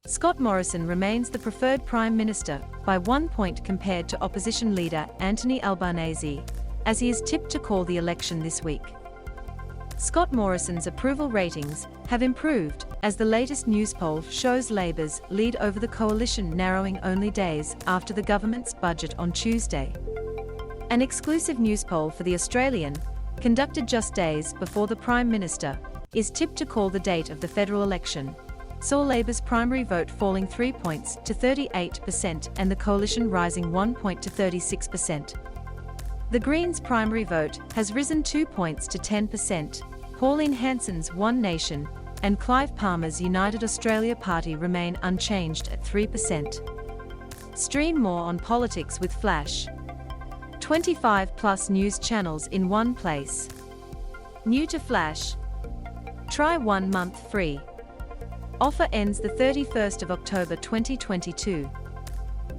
Scott Morrison remains the preferred Prime Minister by 1 point compared to Opposition Leader Anthony Albanese, as he is tipped to call the election this week. Scott Morrison's approval ratings have improved as the latest Newspoll shows Labor's lead over the coalition narrowing only days after the government's budget on Tuesday. An exclusive Newspoll for The Australian, conducted just days before the Prime Minister is tipped to call the date of the federal election, saw Labor's primary vote falling 3 points to 38% and the coalition rising 1 point to 36%. The Greens' primary vote has risen 2 points to 10%. Pauline Hanson's One Nation and Clive Palmer's United Australia Party remain unchanged at 3%. Stream more on politics with Flash. 25+ news channels in one place. New to Flash? Try 1 month free. Offer ends the 31st of October 2022.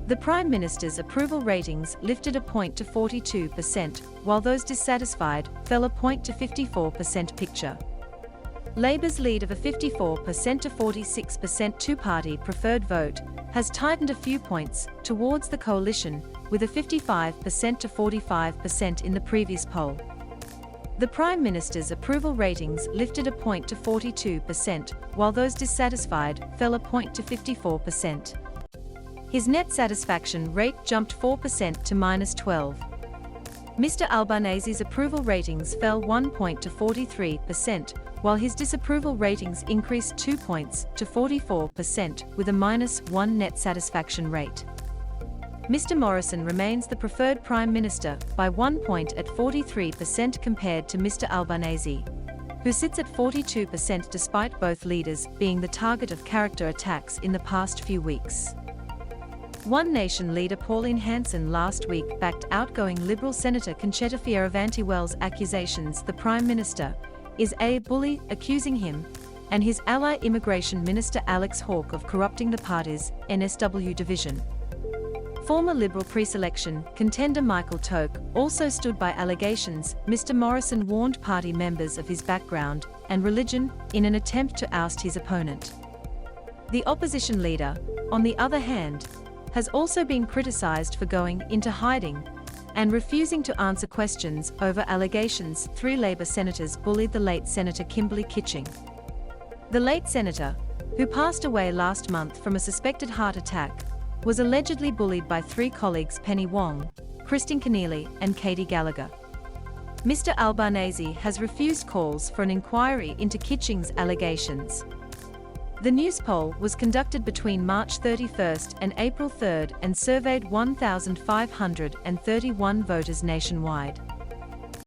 The Prime Minister's approval ratings lifted a point to 42%, while those dissatisfied fell a point to 54%. Picture. Labor's lead of a 54% to 46% two-party preferred vote has tightened a few points towards the coalition, with a 55% to 45% in the previous poll. The Prime Minister's approval ratings lifted a point to 42%, while those dissatisfied fell a point to 54%. His net satisfaction rate jumped 4% to -12. Mr. Albanese's approval ratings fell 1 point to 43%, while his disapproval ratings increased 2 points to 44%, with a -1 net satisfaction rate. Mr. Morrison remains the preferred Prime Minister by 1 point at 43% compared to Mr. Albanese, who sits at 42% despite both leaders being the target of character attacks in the past few weeks. One Nation leader Pauline Hanson last week backed outgoing Liberal Senator Concetta Fierravanti-Wells' accusations the Prime Minister is a bully, accusing him and his ally Immigration Minister Alex Hawke of corrupting the party's NSW division. Former Liberal pre-selection contender Michael Toke also stood by allegations Mr. Morrison warned party members of his background and religion in an attempt to oust his opponent. The opposition leader, on the other hand, has also been criticised for going into hiding and refusing to answer questions over allegations 3 Labor senators bullied the late Senator Kimberley Kitching. The late senator, who passed away last month from a suspected heart attack, was allegedly bullied by 3 colleagues Penny Wong, Christine Keneally and Katie Gallagher. Mr. Albanese has refused calls for an inquiry into Kitching's allegations. The Newspoll was conducted between March 31 and April 3 and surveyed 1,531 voters nationwide.